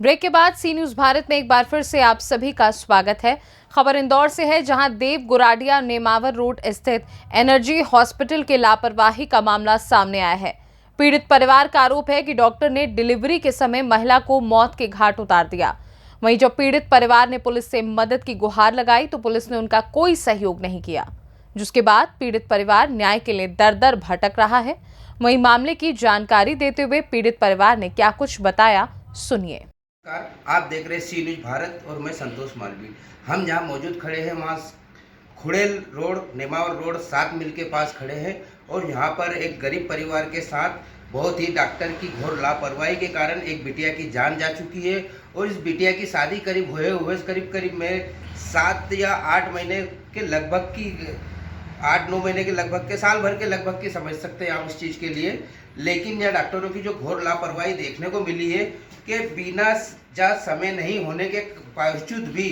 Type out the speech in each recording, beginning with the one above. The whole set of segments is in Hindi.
ब्रेक के बाद सी न्यूज भारत में एक बार फिर से आप सभी का स्वागत है। खबर इंदौर से है, जहां देव गुराडिया नेमावर रोड स्थित एनर्जी हॉस्पिटल के लापरवाही का मामला सामने आया है। पीड़ित परिवार का आरोप है कि डॉक्टर ने डिलीवरी के समय महिला को मौत के घाट उतार दिया। वहीं जब पीड़ित परिवार ने पुलिस से मदद की गुहार लगाई तो पुलिस ने उनका कोई सहयोग नहीं किया, जिसके बाद पीड़ित परिवार न्याय के लिए दर दर भटक रहा है। वहीं मामले की जानकारी देते हुए पीड़ित परिवार ने क्या कुछ बताया, सुनिए। आप देख रहे सी न्यूज भारत और मैं संतोष मालवी। हम जहां मौजूद खड़े हैं वहां खुड़ेल रोड, नेमावर रोड 7 मील के पास खड़े हैं और यहां पर एक गरीब परिवार के साथ बहुत ही डॉक्टर की घोर लापरवाही के कारण एक बिटिया की जान जा चुकी है और इस बिटिया की शादी करीब हुए करीब में 7 या 8 महीने के लगभग की 8-9 महीने के लगभग के साल भर के लगभग की समझ सकते हैं आप उस चीज़ के लिए। लेकिन यह डॉक्टरों की जो घोर लापरवाही देखने को मिली है कि बिना जा समय नहीं होने के बावजूद भी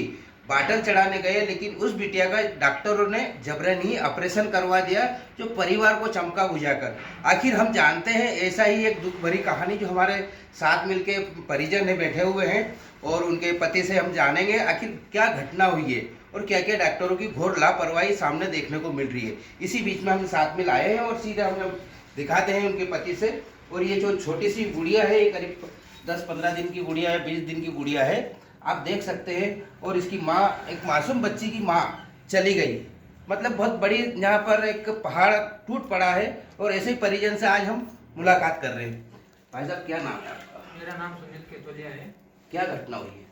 बाटल चढ़ाने गए, लेकिन उस बिटिया का डॉक्टरों ने जबरन ही ऑपरेशन करवा दिया, जो परिवार को चमका बुझाकर। आखिर हम जानते हैं ऐसा ही एक दुख भरी कहानी जो हमारे साथ मिलके परिजन है बैठे हुए हैं और उनके पति से हम जानेंगे आखिर क्या घटना हुई है और क्या क्या डॉक्टरों की घोर लापरवाही सामने देखने को मिल रही है। इसी बीच में हम साथ में आए हैं और सीधे हम दिखाते हैं उनके पति से। और ये जो छोटी सी गुड़िया है, ये करीब 10-15 दिन की गुड़िया है, 20 दिन की गुड़िया है, आप देख सकते हैं। और इसकी माँ, एक मासूम बच्ची की माँ चली गई, मतलब बहुत बड़ी यहाँ पर एक पहाड़ टूट पड़ा है। और ऐसे ही परिजन से आज हम मुलाकात कर रहे हैं। भाई साहब, क्या नाम है आपका? मेरा नाम सुनील केतोलिया है। क्या घटना हुई है?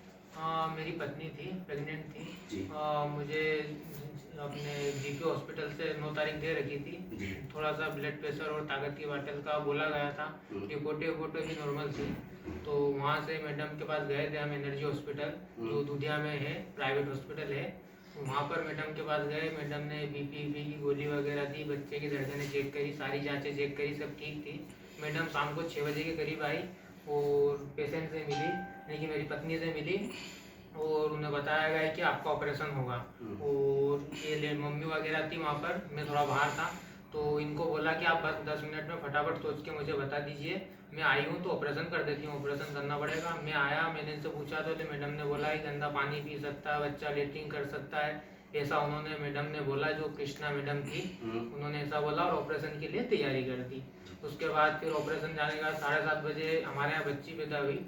मेरी पत्नी थी, प्रेग्नेंट थी जी। मुझे अपने जीके हॉस्पिटल से 9 तारीख दे रखी थी। थोड़ा सा ब्लड प्रेशर और ताकत की बाटल का बोला गया था। रिपोर्टें भी नॉर्मल थी। तो वहाँ से मैडम के पास गए थे हम, एनर्जी हॉस्पिटल जो दूधिया में है, प्राइवेट हॉस्पिटल है। वहाँ पर मैडम के पास गए। मैडम ने बीपी की गोली वगैरह दी, बच्चे की धड़कनें चेक करी, सारी जाँचें चेक करी, सब ठीक थी। मैडम शाम को 6 बजे के करीब आई और पेशेंट से मिली, यानी कि मेरी पत्नी से मिली और उन्हें बताया गया कि आपका ऑपरेशन होगा। और ये मम्मी वगैरह थी वहाँ पर, मैं थोड़ा बाहर था, तो इनको बोला कि आप बस 10 मिनट में फटाफट सोच के मुझे बता दीजिए, मैं आई हूँ तो ऑपरेशन कर देती हूँ, ऑपरेशन करना पड़ेगा। मैं आया, मैंने इनसे पूछा तो मैडम ने बोला कि गंदा पानी पी सकता है बच्चा, लेटरिन कर सकता है, ऐसा उन्होंने मैडम ने बोला, जो कृष्णा मैडम थी उन्होंने ऐसा बोला और ऑपरेशन के लिए तैयारी कर दी। उसके बाद फिर ऑपरेशन जाने का 7:30 बजे हमारे यहाँ बच्ची पैदा हुई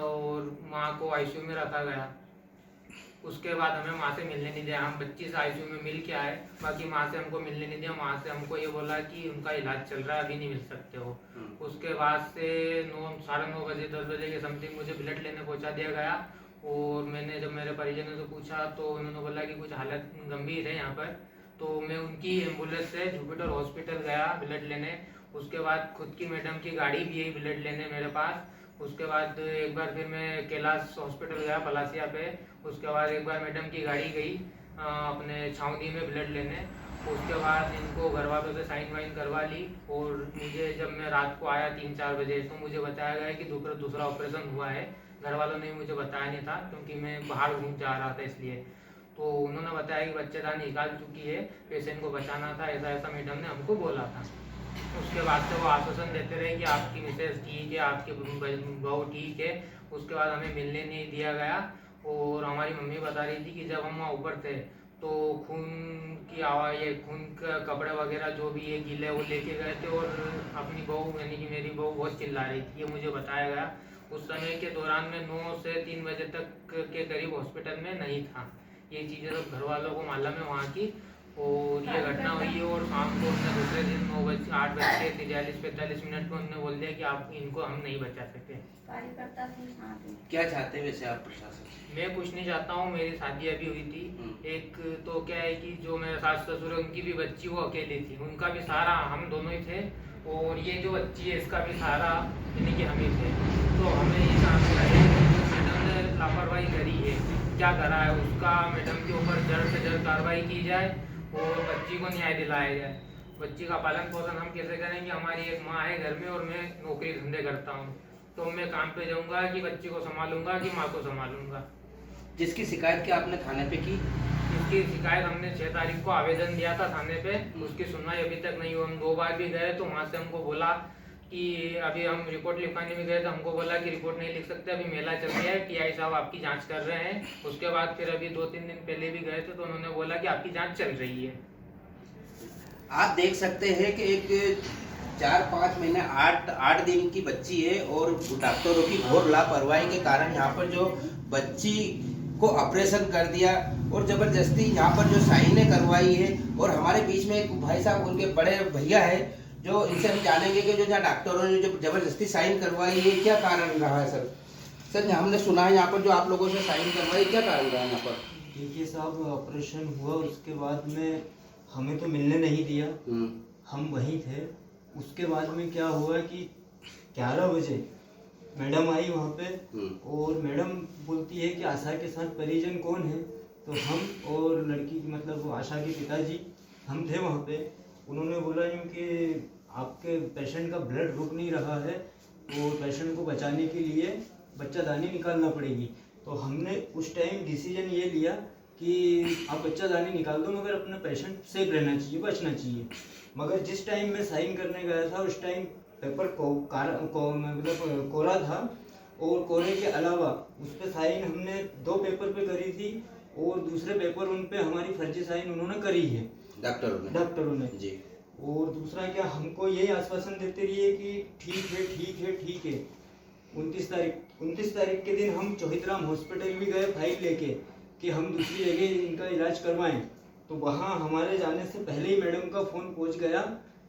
और माँ को आईसीयू में रखा गया। उसके बाद हमें माँ से मिलने नहीं दिया। हम बच्ची से आईसीयू में मिल के आए, बाकी माँ से हमको मिलने नहीं दिया। माँ से हमको ये बोला कि उनका इलाज चल रहा है, अभी नहीं मिल सकते हो। उसके बाद से 9-9:30 बजे 10 बजे के समथिंग मुझे ब्लड लेने पहुँचा दिया गया। और मैंने जब मेरे परिजनों से पूछा तो उन्होंने बोला कि कुछ हालत गंभीर है यहाँ पर। तो मैं उनकी एम्बुलेंस से जुपिटर हॉस्पिटल गया ब्लड लेने। उसके बाद खुद की मैडम की गाड़ी भी आई ब्लड लेने मेरे पास। उसके बाद एक बार फिर मैं कैलाश हॉस्पिटल गया पलासिया पे। उसके बाद एक बार मैडम की गाड़ी गई अपने छावनी में ब्लड लेने। उसके बाद इनको घर वालों से साइन वाइन करवा ली। और मुझे जब मैं रात को आया 3-4 बजे तो मुझे बताया गया कि दूसरा ऑपरेशन हुआ है। घर वालों ने मुझे बताया नहीं था क्योंकि मैं बाहर घूम जा रहा था इसलिए। तो उन्होंने बताया कि बच्चेदानी निकाल चुकी है, पेशेंट को बचाना था, ऐसा ऐसा मैडम ने हमको बोला था। उसके बाद से वो आश्वासन देते रहे कि आपकी मिसेज ठीक है, आपकी बहू ठीक है। उसके बाद हमें मिलने नहीं दिया गया। और हमारी मम्मी बता रही थी कि जब हम वहाँ ऊपर थे तो खून की आवाज़, ये खून का कपड़े वगैरह जो भी ये गीले वो लेके गए थे और अपनी बहू यानी कि मेरी बहू बहुत चिल्ला रही थी, ये मुझे बताया गया। उस समय के दौरान में 9 से 3 बजे तक के करीब हॉस्पिटल में नहीं था। ये चीज़ें सब घर वालों को मालूम है वहाँ की। और ये घटना हुई है और शाम को उन्होंने दूसरे दिन 8:43-45 मिनट में उन्होंने बोल दिया कि आप इनको हम नहीं बचा सकते। क्या चाहते हैं वैसे आप प्रशासन? मैं कुछ नहीं चाहता हूँ, मेरी शादी अभी हुई थी। एक तो क्या है कि जो मेरे सास ससुर है उनकी भी बच्ची वो अकेली थी, उनका भी सहारा हम दोनों ही थे। और ये जो बच्ची है इसका भी सहारा यानी कि हम ही थे। तो हमें ये जानना है मैडम ने लापरवाही करी है, क्या करा है उसका मैडम के ऊपर जल्द से जल्द कार्रवाई की जाए और बच्ची को न्याय दिलाया जाए। बच्ची का पालन पोषण हम कैसे करेंगे? हमारी एक माँ है घर में और मैं नौकरी धंधे करता हूँ, तो मैं काम पे जाऊँगा कि बच्ची को संभालूंगा कि माँ को संभालूंगा। जिसकी शिकायत क्या आपने थाने पे की? इसकी शिकायत हमने 6 तारीख को आवेदन दिया था थाने पे, उसकी सुनवाई अभी तक नहीं हुई। हम 2 बार भी गए तो वहाँ से हमको बोला कि अभी हम रिपोर्ट लिखवाने में गए तो हमको बोला कि रिपोर्ट नहीं लिख सकते, अभी मेला चल रहा है, टीआई साहब आपकी जांच कर रहे हैं। उसके बाद फिर अभी 2-3 दिन पहले भी गए थे तो उन्होंने बोला कि आपकी जांच चल रही है। आप देख सकते हैं कि एक 4-5 महीने 8 दिन की बच्ची है और डॉक्टरों की घोर लापरवाही के कारण यहाँ पर जो बच्ची को ऑपरेशन कर दिया और जबरदस्ती यहाँ पर जो साइनें करवाई है। और हमारे बीच में एक भाई साहब उनके बड़े भैया है जो इनसे हम जानेंगे कि जो यहाँ डॉक्टरों ने जो जबरदस्ती साइन करवाई है क्या कारण रहा है सर। सर हमने सुना है यहाँ पर जो आप लोगों से साइन करवाई, क्या कारण रहा है यहाँ पर? देखिए साहब, ऑपरेशन हुआ उसके बाद में हमें तो मिलने नहीं दिया, हम वहीं थे। उसके बाद में क्या हुआ कि 11 बजे मैडम आई वहाँ पे और मैडम बोलती है कि आशा के साथ परिजन कौन है, तो हम और लड़की मतलब आशा के पिताजी हम थे वहाँ पे। उन्होंने बोला यूँ कि आपके पेशेंट का ब्लड रुक नहीं रहा है और पेशेंट को बचाने के लिए बच्चादानी निकालना पड़ेगी। तो हमने उस टाइम डिसीजन ये लिया कि आप बच्चादानी निकाल दो मगर अपना पेशेंट सेफ रहना चाहिए, बचना चाहिए। मगर जिस टाइम मैं साइन करने गया था उस टाइम पेपर मतलब कोरा था और कोरे के अलावा उस पर साइन हमने 2 पेपर पे करी थी और दूसरे पेपर उन पे हमारी फर्जी साइन उन्होंने करी है डॉक्टरों ने जी। और दूसरा क्या, हमको यही आश्वासन देते रहिए कि ठीक है। 29 तारीख के दिन हम चौहितराम हॉस्पिटल भी गए फाइल लेके कि हम दूसरी जगह इनका इलाज करवाएं। तो वहाँ हमारे जाने से पहले ही मैडम का फ़ोन पहुँच गया।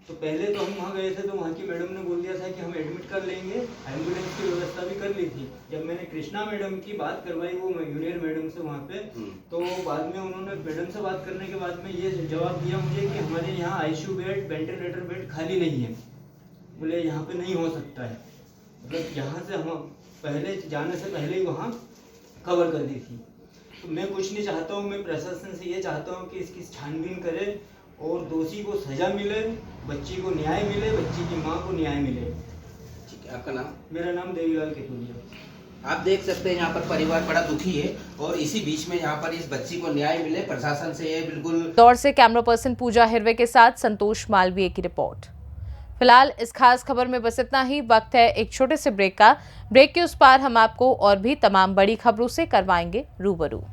तो पहले तो हम वहाँ गए थे तो वहाँ की मैडम ने बोल दिया था कि हम एडमिट कर लेंगे, एम्बुलेंस की व्यवस्था भी कर ली थी। जब मैंने कृष्णा मैडम की बात करवाई वो जूनियर मैडम से वहाँ पे, तो बाद में उन्होंने मैडम से बात करने के बाद में ये जवाब दिया मुझे कि हमारे यहाँ आईसीयू बेड, वेंटिलेटर बेड खाली नहीं है, बोले यहाँ पे नहीं हो सकता है। मतलब यहाँ से हम पहले जाने से पहले ही वहाँ कवर कर दी थी। तो मैं कुछ नहीं चाहता हूँ, मैं प्रशासन से ये चाहता हूँ कि इसकी छानबीन करे और दोषी को सजा मिले, बच्ची को न्याय मिले, बच्ची की माँ को न्याय मिले। ठीक है, आपका नाम? मेरा नाम देवीलाल केतुलिया। आप देख सकते हैं यहाँ पर परिवार बड़ा दुखी है और इसी बीच में यहाँ पर इस बच्ची को न्याय मिले, प्रशासन से ये बिल्कुल। दौर से कैमरा पर्सन पूजा हिरवे के साथ संतोष मालवीय की रिपोर्ट। फिलहाल इस खास खबर में बस इतना ही। वक्त है एक छोटे से ब्रेक का। ब्रेक के उस पार हम आपको और भी तमाम बड़ी खबरों से करवाएंगे रूबरू।